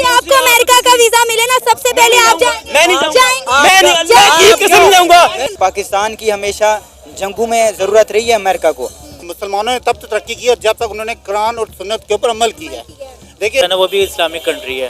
आपको अमेरिका का वीजा मिले ना, सबसे पहले आप जाएंगे। पाकिस्तान की हमेशा जंगों में जरूरत रही है अमेरिका को। मुसलमानों ने तब तक तरक्की की है जब तक उन्होंने कुरान और सुन्नत के ऊपर अमल किया है। देखिए ना, वो भी इस्लामिक कंट्री है,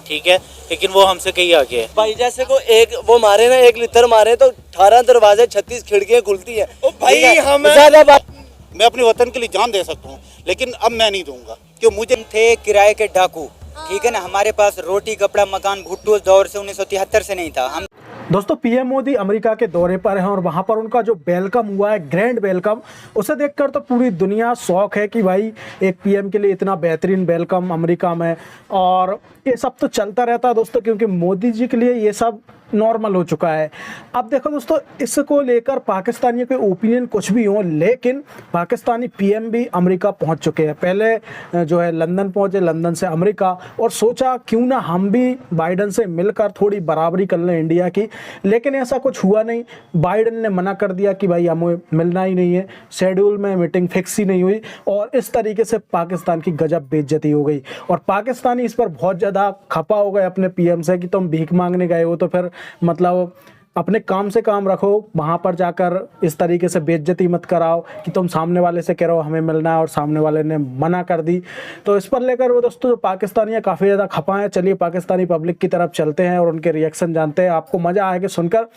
ठीक है, लेकिन वो हमसे कहीं आगे है भाई। जैसे को एक वो मारे ना, एक लितर मारे तो 18 दरवाजे 36 खिड़कियां खुलती है। भाई हम मैं अपने वतन के लिए जान दे सकता हूँ, लेकिन अब मैं नहीं दूंगा क्यों मुझे थे किराए के डाकू, ठीक है ना। हमारे पास रोटी कपड़ा मकान भुट्टो दौर से 1973 से नहीं था। हम दोस्तों पीएम मोदी अमेरिका के दौरे पर हैं और वहाँ पर उनका जो वेलकम हुआ है, ग्रैंड वेलकम, उसे देखकर तो पूरी दुनिया शौक है कि भाई एक पीएम के लिए इतना बेहतरीन वेलकम अमेरिका में। और ये सब तो चलता रहता है दोस्तों, क्योंकि मोदी जी के लिए ये सब नॉर्मल हो चुका है। अब देखो दोस्तों, इसको लेकर पाकिस्तानियों के ओपिनियन कुछ भी हो, लेकिन पाकिस्तानी पीएम भी अमेरिका पहुंच चुके हैं। पहले जो है लंदन पहुंचे, लंदन से अमेरिका, और सोचा क्यों ना हम भी बाइडन से मिलकर थोड़ी बराबरी कर लें इंडिया की, लेकिन ऐसा कुछ हुआ नहीं। बाइडन ने मना कर दिया कि भाई हमें मिलना ही नहीं है, शेड्यूल में मीटिंग फिक्स ही नहीं हुई, और इस तरीके से पाकिस्तान की गजब बेइज्जती हो गई। और पाकिस्तानी इस पर बहुत ज़्यादा खपा हो गए अपने पीएम से कि तुम भीख मांगने गए हो तो फिर मतलब अपने काम से काम रखो, वहाँ पर जाकर इस तरीके से बेइज्जती मत कराओ कि तुम सामने वाले से कह रहे हो हमें मिलना है और सामने वाले ने मना कर दी। तो इस पर लेकर वो दोस्तों जो पाकिस्तानी है काफ़ी ज़्यादा खपा है। चलिए पाकिस्तानी पब्लिक की तरफ चलते हैं और उनके रिएक्शन जानते हैं, आपको मज़ा आएगा सुनकर।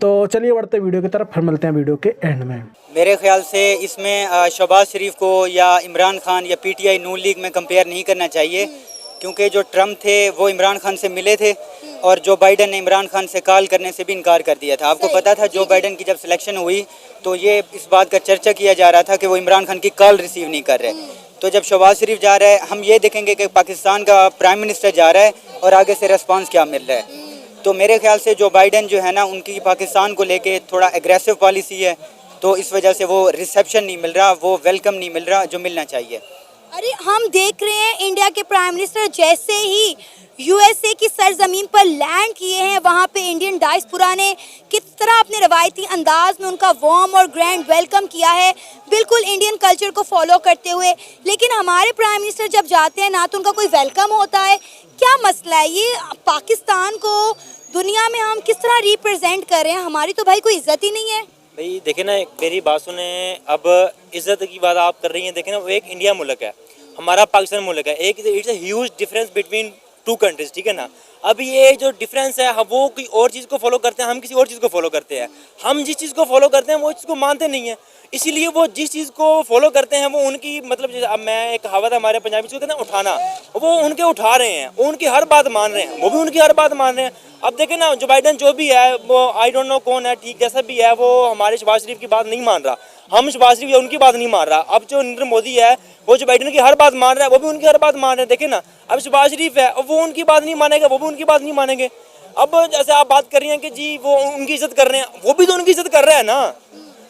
तो चलिए बढ़ते वीडियो की तरफ, फिर मिलते हैं वीडियो के एंड में। मेरे ख्याल से इसमें शहबाज शरीफ को या इमरान खान या पीटीआई नून लीग में कंपेयर नहीं करना चाहिए, क्योंकि जो ट्रम्प थे वो इमरान खान से मिले थे और जो बाइडन ने इमरान खान से कॉल करने से भी इनकार कर दिया था। आपको पता था जो बाइडन की जब सिलेक्शन हुई तो ये इस बात का चर्चा किया जा रहा था कि वो इमरान खान की कॉल रिसीव नहीं कर रहे। तो जब शहबाज शरीफ जा रहा है, हम ये देखेंगे कि पाकिस्तान का प्राइम मिनिस्टर जा रहा है और आगे से रिस्पांस क्या मिल रहा है। तो मेरे ख्याल से जो बाइडन जो है ना, उनकी पाकिस्तान को लेके थोड़ा एग्रेसिव पॉलिसी है, तो इस वजह से वो रिसेप्शन नहीं मिल रहा, वो वेलकम नहीं मिल रहा जो मिलना चाहिए। अरे हम देख रहे हैं इंडिया के प्राइम मिनिस्टर जैसे ही यूएसए की सरजमीन पर लैंड किए हैं, वहाँ पे इंडियन डायस्पोरा ने किस तरह अपने रवायती अंदाज में उनका वार्म और ग्रैंड वेलकम किया है, बिल्कुल इंडियन कल्चर को फॉलो करते हुए। लेकिन हमारे प्राइम मिनिस्टर जब जाते हैं ना तो उनका कोई वेलकम होता है। क्या मसला है ये? पाकिस्तान को दुनिया में हम किस तरह रिप्रेजेंट कर रहे हैं? हमारी तो भाई कोई इज्जत ही नहीं है। भाई देखे ना, मेरी बात सुने, अब इज्जत की बात आप कर रही हैं, देखे ना, वो एक इंडिया मुल्क है, हमारा पाकिस्तान मुल्क है, एक it's a huge difference between two countries, ठीक है ना। अब ये जो डिफरेंस है, वो कोई और चीज़ को फॉलो करते हैं, हम किसी और चीज़ को फॉलो करते हैं। हम जिस चीज़ को फॉलो करते हैं वो चीज़ को मानते नहीं है, इसीलिए वो जिस चीज़ को फॉलो करते हैं वो उनकी, मतलब अब मैं एक कहावत है हमारे पंजाबी को कहते हैं उठाना, वो उनके उठा रहे हैं, वो उनकी हर बात मान रहे हैं, वो भी उनकी हर बात मान रहे हैं। अब देखें ना, जो बाइडन जो भी है वो आई डोंट नो कौन है, ठीक जैसा भी है, वो हमारे शहबाज शरीफ की बात नहीं मान रहा, हम शहबाज शरीफ उनकी बात नहीं मान रहा। अब जो नरेंद्र मोदी है वो जो बाइडन की हर बात मान रहा है, वो भी उनकी हर बात मान रहे हैं। देखे ना, अब शहबाज शरीफ है वो उनकी बात नहीं मानेगा, वो भी उनकी बात नहीं मानेंगे। अब जैसे आप बात कर रही हैं कि जी वो उनकी इज्जत कर रहे हैं, वो भी तो उनकी इज्जत कर रहे हैं ना।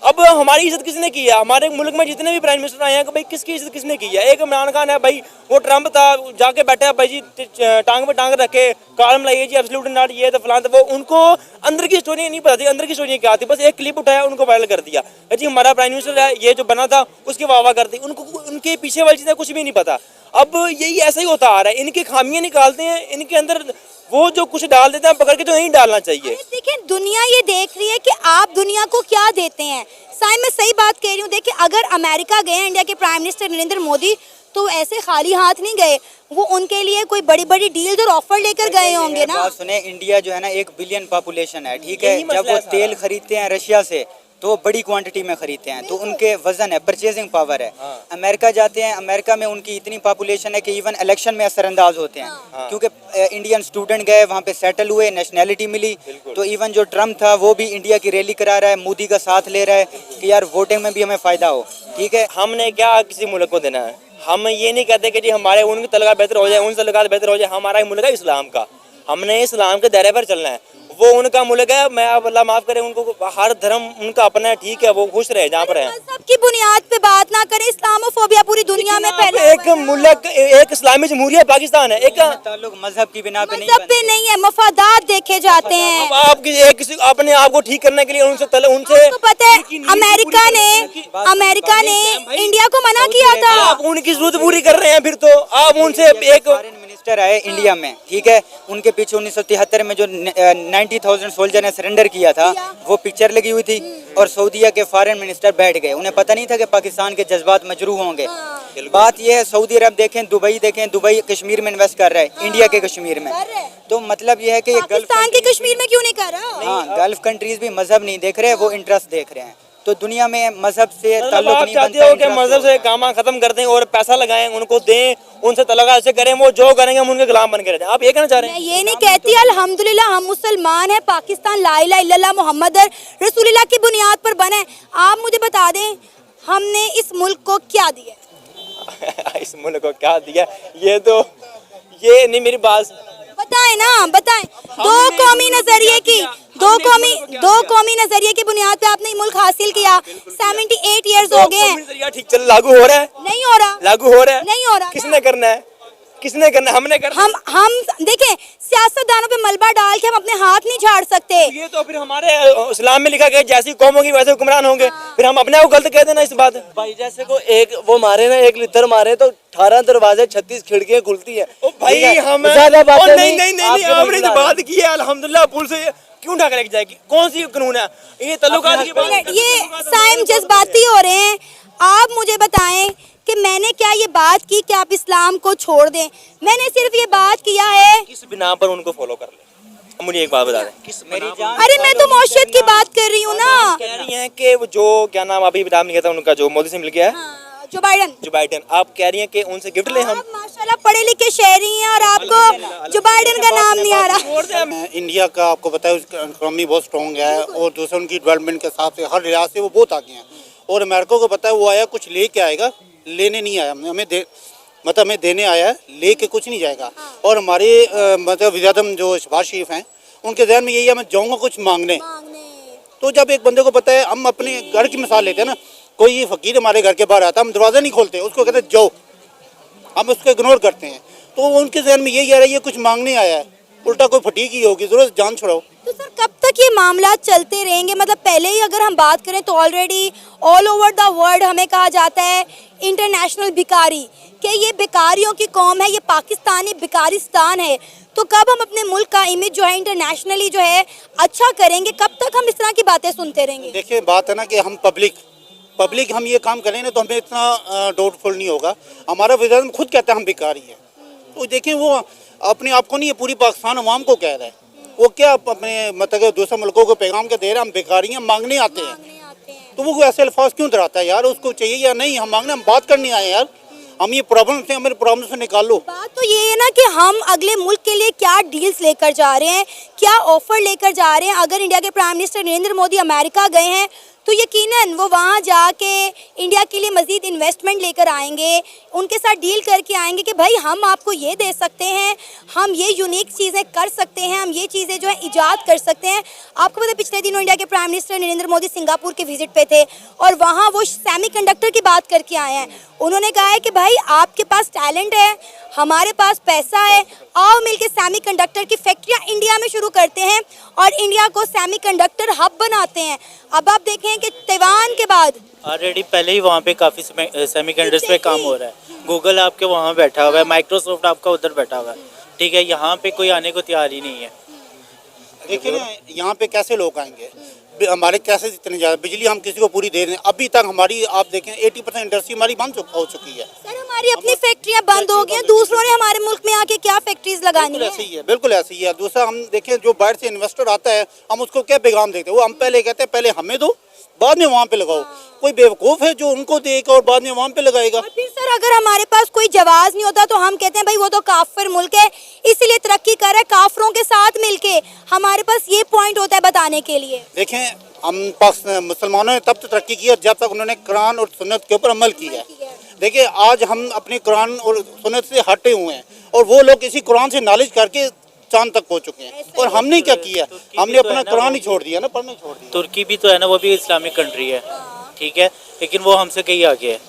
अब हमारी इज्जत किसने की है? हमारे मुल्क में जितने भी प्राइम मिनिस्टर आए हैं, भाई किसकी इज्जत किसने की है? एक इमरान खान है भाई, वो ट्रम्प था, जाके बैठा भाई जी टांग पे टांग रखे, कॉलम लाइए जी एब्सोल्यूट नॉट, ये तो फलान, तो वो उनको अंदर की स्टोरी नहीं पता थी, अंदर की स्टोरी क्या थी, बस एक क्लिप उठाया उनको वायरल कर दिया जी हमारा प्राइम मिनिस्टर है, ये जो बना था उसकी वाह कर दी, उनको उनके पीछे वाली चीज़ें कुछ भी नहीं पता। अब यही ऐसा ही होता आ रहा है, इनकी खामियां निकालते हैं, इनके अंदर वो जो कुछ डाल देते हैं पकड़ के, तो नहीं डालना चाहिए। देखिए दुनिया ये देख रही है कि आप दुनिया को क्या देते हैं। साइम मैं सही बात कह रही हूँ। देखिए अगर अमेरिका गए इंडिया के प्राइम मिनिस्टर नरेंद्र मोदी तो ऐसे खाली हाथ नहीं गए, वो उनके लिए कोई बड़ी बड़ी डील और ऑफर लेकर गए होंगे ना। बात सुने, इंडिया जो है ना 1 बिलियन पॉपुलेशन है, ठीक है, जब वो तेल खरीदते हैं रशिया से तो बड़ी क्वांटिटी में खरीदते हैं, तो उनके वजन है, परचेजिंग पावर है। अमेरिका जाते हैं, अमेरिका में उनकी इतनी पॉपुलेशन है कि इवन इलेक्शन में असरअंदाज होते हैं, क्योंकि इंडियन स्टूडेंट गए वहाँ पे सेटल हुए, नेशनैलिटी मिली। तो इवन जो ट्रम्प था वो भी इंडिया की रैली करा रहा है, मोदी का साथ ले रहा है कि यार वोटिंग में भी हमें फ़ायदा हो, ठीक है। हमने क्या किसी मुल्क को देना है? हम ये नहीं कहते कि जी हमारे उनकी तलका बेहतर हो जाए, उनसे तलका बेहतर हो जाए। हमारा मुल्क है इस्लाम का, हमने इस्लाम के दायरे पर चलना है। वो उनका मुल्क है, मैं अब अल्लाह माफ़ करे, उनको हर धर्म उनका अपना है, ठीक है, वो खुश रहे जहाँ पर है। सबकी बुनियाद पे बात ना करें, इस्लामोफोबिया पूरी दुनिया में फैला एक मुल्क, एक इस्लामी जमहूरियत पाकिस्तान है, एक ताल्लुक मजहब की बिना पे नहीं है, मफादात देखे जाते हैं। आपकी एक अपने आप को ठीक करने के लिए उनसे आपको पता है अमेरिका ने इंडिया को मना किया था। आप उनकी जरूरत पूरी कर रहे हैं, फिर तो आप उनसे एक मिनिस्टर आए इंडिया में, ठीक है, उनके पीछे 1973 में जो 90,000 सोल्जर ने सरेंडर किया था वो पिक्चर लगी हुई थी, और सऊदीया के फॉरेन मिनिस्टर बैठ गए, उन्हें पता नहीं था कि पाकिस्तान के जज्बात मजरूह होंगे। बात यह है, सऊदी अरब देखें, दुबई कश्मीर में इन्वेस्ट कर रहा है, इंडिया के कश्मीर में, तो मतलब यह है कि पाकिस्तान के कश्मीर में क्यों नहीं कर रहा? हाँ, गल्फ कंट्रीज भी मजहब नहीं देख रहे, वो इंटरेस्ट देख रहे हैं। तो दुनिया में मजहब से मतलब ताल्लुक आप नहीं चाहते बनता, हो कि interest मजहब से काम खत्म कर दें और पैसा लगाएं, उनको दें, उनसे तलका ऐसे करें, वो जो करेंगे हम उनके गुलाम बन के रहते हैं। आप ये कहना चाह रहे मैं हैं? ये नहीं कहती, अल्हम्दुलिल्लाह हम मुसलमान हैं, पाकिस्तान ला इलाहा इल्लल्लाह मुहम्मद रसूलुल्लाह की बुनियाद पर बना है। आप मुझे बता दें हमने इस मुल्क को क्या दिया? इस मुल्क को क्या दिया? ये नहीं मेरी बात बताएं ना, बताएं। दो कौमी नजरिए की बुनियाद पे आपने ये मुल्क हासिल किया। 78 इयर्स हो गए हैं, ठीक चल लागू हो रहा है, नहीं हो रहा, लागू हो रहा है, नहीं हो रहा। किसने करना है? किसने करना? हमने करना। हम देखें, सियासतदानों पे मलबा डाल के हम अपने हाथ नहीं झाड़ सकते। ये तो फिर हमारे इस्लाम में लिखा गया जैसी कौम होगी वैसे हुक्मरान होंगे, फिर हम अपने आप को गलत कह देना इस बात। भाई जैसे को एक वो मारे ना, एक लितर मारे तो 18 दरवाजे 36 खिड़कियां खुलती है। ओ भाई हम ज्यादा बातें नहीं हमने तो बात की है अल्हम्दुलिल्लाह। पुलिस से क्यों ढाका लेके जाएगी? कौन सी कानून है ये? तल्लुकात की बात। ये साइम जज्बाती हो रहे हैं। आप मुझे बताएं कि मैंने क्या ये बात की कि आप इस्लाम को छोड़ दें? मैंने सिर्फ ये बात किया है। किस बिना पर उनको फॉलो कर ले? मुझे एक बात बता दें, किस मेरी जान? अरे मैं तो मौशियत की बात कर रही हूँ ना। कह रही हैं कि वो जो क्या नाम अभी नाम नहीं कहता उनका, जो मोदी से मिल गया है, हाँ, जो बाइडन। आप कह रही हैं कि उनसे गिफ्ट ले हम? आप माशाल्लाह पढ़े लिखे शहरी हैं और आपको जो बाइडन का नाम नहीं आ रहा। इंडिया का आपको पता है उसका इकोनॉमी बहुत स्ट्रॉन्ग है, और दूसरा उनकी डेवलपमेंट के हिसाब से हर रियासत से वो बहुत आगे हैं। और अमेरिका को पता है वो आया कुछ लेके आएगा, लेने नहीं आया, हमें देने आया है, लेके कुछ नहीं जाएगा। और हमारे मतलब वज़ीर-ए-आज़म जो शहबाज शरीफ हैं, उनके जहन में यही है मैं जाऊँगा कुछ मांगने। तो जब एक बंदे को पता है, हम अपने घर की मिसाल लेते हैं ना, कोई फ़कीर हमारे घर के बाहर आता है, हम दरवाज़ा नहीं खोलते, उसको कहते हैं जाओ, हम उसको इग्नोर करते हैं। तो उनके जहन में यही आ रहा है ये कुछ मांगने आया है, उल्टा कोई फटीक ही होगी, ज़रूरत जान छुड़ाओ। तो सर कब तक ये मामला चलते रहेंगे? मतलब पहले ही अगर हम बात करें तो already all over the world हमें कहा जाता है इंटरनेशनल भिखारी, कि ये भिखारियों की कौम है, ये पाकिस्तानी भिखारिस्तान है। तो कब हम अपने मुल्क का इमेज जो है इंटरनेशनली जो है अच्छा करेंगे? कब तक हम इस तरह की बातें सुनते रहेंगे? देखिए बात है ना कि हम पब्लिक हम ये काम करें ना तो हमें इतना डाउटफुल नहीं होगा। हमारा वज़ीर-ए-आज़म खुद कहता है हम भिखारी हैं, तो देखिए वो अपने आप को नहीं, पूरी पाकिस्तान अवाम को कह रहा है। वो क्या अपने मतलब दूसरे मुल्कों को पैगाम के दे रहे हैं हम भिखारी हैं, मांगने आते हैं। तो वो ऐसे अल्फाज क्यों डराता है यार? उसको चाहिए या नहीं, हम मांगने, हम बात करने आए यार, हम ये प्रॉब्लम से हमारे प्रॉब्लम से निकाल लो। बात तो ये है ना कि हम अगले मुल्क के लिए क्या डील्स लेकर जा रहे हैं, क्या ऑफर लेकर जा रहे हैं। अगर इंडिया के prime minister Narendra Modi America गए हैं तो यकीनन वो वहाँ जाके इंडिया के लिए मज़ीद इन्वेस्टमेंट लेकर आएंगे, उनके साथ डील करके आएंगे कि भाई हम आपको ये दे सकते हैं, हम ये यूनिक चीज़ें कर सकते हैं, हम ये चीज़ें जो है ईजाद कर सकते हैं। आपको पता है पिछले दिनों इंडिया के prime minister Narendra Modi Singapore के विजिट पे थे और वहाँ वो सेमीकंडक्टर की बात करके आए हैं। उन्होंने कहा है कि भाई आपके पास टैलेंट है, हमारे पास पैसा है, आओ मिलके सेमीकंडक्टर की फैक्ट्रियाँ इंडिया में शुरू करते हैं और इंडिया को सेमीकंडक्टर हब बनाते हैं। अब आप देखें कि ताइवान के बाद ऑलरेडी पहले ही वहाँ पे काफ़ी सेमीकंडक्टर्स पे काम हो रहा है। गूगल आपके वहाँ बैठा हुआ है, माइक्रोसॉफ्ट आपका उधर बैठा हुआ है, ठीक है। यहाँ पे कोई आने को तैयार ही नहीं है। देखिए ना यहाँ पे कैसे लोग आएंगे, हमारे कैसे इतने ज़्यादा बिजली हम किसी को पूरी दे रहे हैं। अभी तक हमारी आप देखें 80% इंडस्ट्री हमारी बंद हो चुकी है। सर हमारी अपनी फैक्ट्रियाँ बंद हो गई हैं, दूसरों ने हमारे मुल्क में आके क्या फैक्ट्रीज लगानी है? ऐसे ही है, बिल्कुल ऐसे ही है। दूसरा हम देखें जो बाहर से इन्वेस्टर आता है हम उसको क्या पैगाम देते हैं, वो हम पहले कहते हैं पहले हमें दो बाद में वहाँ पे लगाओ। कोई बेवकूफ़ है जो उनको देगा और बाद में वहाँ पे लगाएगा। और फिर सर अगर हमारे पास कोई जवाब नहीं होता तो हम कहते हैं भाई वो तो काफिर मुल्क है इसीलिए तरक्की कर रहा है, काफिरों के साथ मिलके। हमारे पास ये पॉइंट होता है बताने के लिए। देखें हम मुसलमानों ने तब तो तरक्की की जब तक उन्होंने कुरान और सुन्नत के ऊपर अमल किया है। देखिए आज हम अपने कुरान और सुन्नत से हटे हुए हैं और वो लोग इसी कुरान से नॉलेज करके चांद तक पहुंच चुके हैं। और हमने क्या किया, हमने अपना कुरान ही छोड़ दिया ना, पढ़ने छोड़ दिया। तुर्की भी तो है ना, वो भी इस्लामिक कंट्री है, ठीक है, लेकिन वो हमसे कहीं आगे है।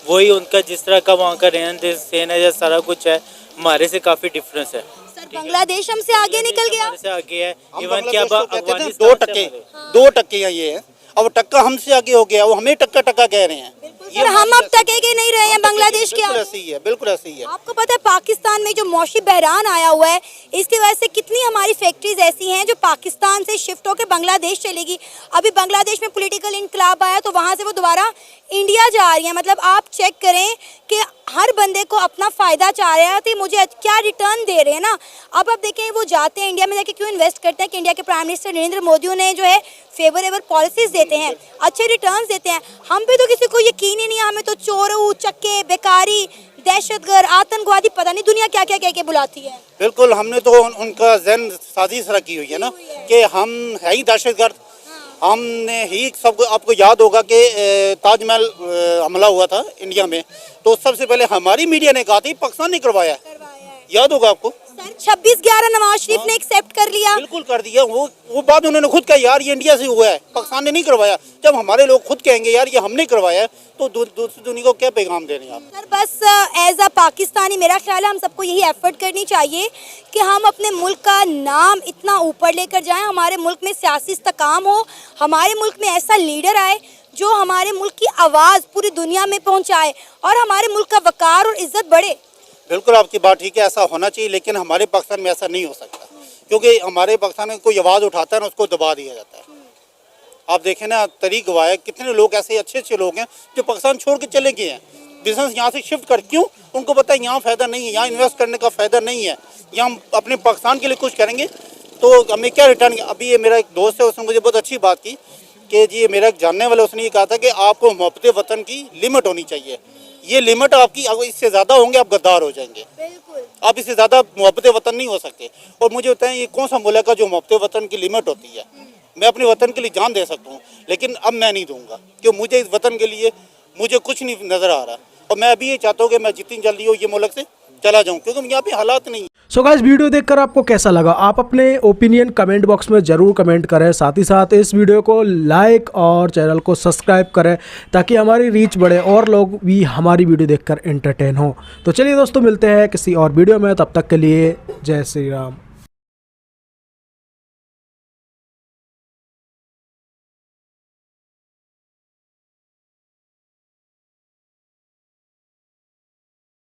वही उनका जिस तरह का वहाँ का रहन सहन है या सारा कुछ है, हमारे से काफ़ी डिफरेंस है। सर बांग्लादेश हमसे आगे निकल गया, हमारे से आगे है। हम इवन क्या बांग्लादेश को कहते हैं 2% 2% ये है, अब टक्का हमसे आगे हो गया, वो हमें टक्का कह रहे हैं। सर हम अब टकेगे नहीं रहे हैं बांग्लादेश के बिल्कुल आगे। ऐसे ही है, बिल्कुल ऐसे ही है। आपको पता है पाकिस्तान में जो मौसमी बहरान आया हुआ है, इसकी वजह से कितनी हमारी फैक्ट्रीज ऐसी हैं जो पाकिस्तान से शिफ्ट होकर बांग्लादेश चलेगी। अभी बांग्लादेश में पॉलिटिकल इनकलाब आया तो वहाँ से वो दोबारा इंडिया जा रही है। मतलब आप चेक करें कि हर बंदे को अपना फ़ायदा चाह रहे हैं तो मुझे क्या रिटर्न दे रहे हैं ना। अब आप देखें वो जाते हैं इंडिया में जाके क्यों इन्वेस्ट करते हैं कि इंडिया के प्राइम मिनिस्टर नरेंद्र मोदी ने जो है फेवरेबल पॉलिसीज देते हैं, अच्छे रिटर्न्स देते हैं। हम पे तो किसी को यकीन ही नहीं है, हमें तो चोरू चक्के बेकारी दहशतगर्द आतंकवादी पता नहीं दुनिया क्या क्या कह के बुलाती है। बिल्कुल, हमने तो उनका जहन साजिश रखी हुई है ना कि हम है ही दहशतगर्द। हमने ही सबको, आपको याद होगा कि ताजमहल हमला हुआ था इंडिया में, तो सबसे पहले हमारी मीडिया ने कहा था पाकिस्तान ने करवाया है, याद होगा आपको। सर 26/11 नवाज शरीफ ने एक्सेप्ट कर लिया, बिल्कुल कर दिया। वो बात उन्होंने खुद कहा, यार ये इंडिया से हुआ है, पाकिस्तान ने नहीं करवाया। जब हमारे लोग खुद कहेंगे यार ये हमने करवाया है, तो दूसरी दुनिया को क्या पैगाम दे रहे हैं आप। सर बस एज अ पाकिस्तानी मेरा ख्याल है हम सबको यही एफर्ट करनी चाहिए कि हम अपने मुल्क का नाम इतना ऊपर लेकर जाएं, हमारे मुल्क में सियासी इस्तेकाम हो, हमारे मुल्क में ऐसा लीडर आए जो हमारे मुल्क की आवाज़ पूरी दुनिया में पहुंचाए और हमारे मुल्क का वकार और इज्जत बढ़े। बिल्कुल आपकी बात ठीक है, ऐसा होना चाहिए, लेकिन हमारे पाकिस्तान में ऐसा नहीं हो सकता, क्योंकि हमारे पाकिस्तान में कोई आवाज़ उठाता है ना उसको दबा दिया जाता है। आप देखें ना, तरीक गवाह है, कितने लोग ऐसे अच्छे अच्छे लोग हैं जो पाकिस्तान छोड़ के चले गए हैं, बिजनेस यहाँ से शिफ्ट कर, क्यों? उनको पता है यहाँ फ़ायदा नहीं है, यहाँ इन्वेस्ट करने का फ़ायदा नहीं है, यहाँ हम अपने पाकिस्तान के लिए कुछ करेंगे तो हमें क्या रिटर्न। अभी ये मेरा एक दोस्त है, उसने मुझे बहुत अच्छी बात की कि जी मेरा एक जानने वाला, उसने ये कहा था कि आपको मोहब्बत वतन की लिमिट होनी चाहिए। ये लिमिट आपकी, अगर इससे ज़्यादा होंगे आप गद्दार हो जाएंगे। आप इससे ज़्यादा मोहब्बत वतन नहीं हो सकते। और मुझे बताएं ये कौन सा मुल्क है जो मोहब्बत वतन की लिमिट होती है? मैं अपने वतन के लिए जान दे सकता हूँ, लेकिन अब मैं नहीं दूंगा, क्योंकि मुझे इस वतन के लिए मुझे कुछ नहीं नज़र आ रहा। और मैं अभी ये चाहता हूँ कि मैं जितनी जल्दी हो ये मुल्क से चला जाऊँ, क्योंकि यहाँ पे हालात नहीं। सो गाइस, वीडियो देखकर आपको कैसा लगा? आप अपने ओपिनियन कमेंट बॉक्स में ज़रूर कमेंट करें। साथ ही साथ इस वीडियो को लाइक और चैनल को सब्सक्राइब करें ताकि हमारी रीच बढ़े और लोग भी हमारी वीडियो देखकर एंटरटेन हो। तो चलिए दोस्तों, मिलते हैं किसी और वीडियो में, तब तक के लिए जय श्री राम।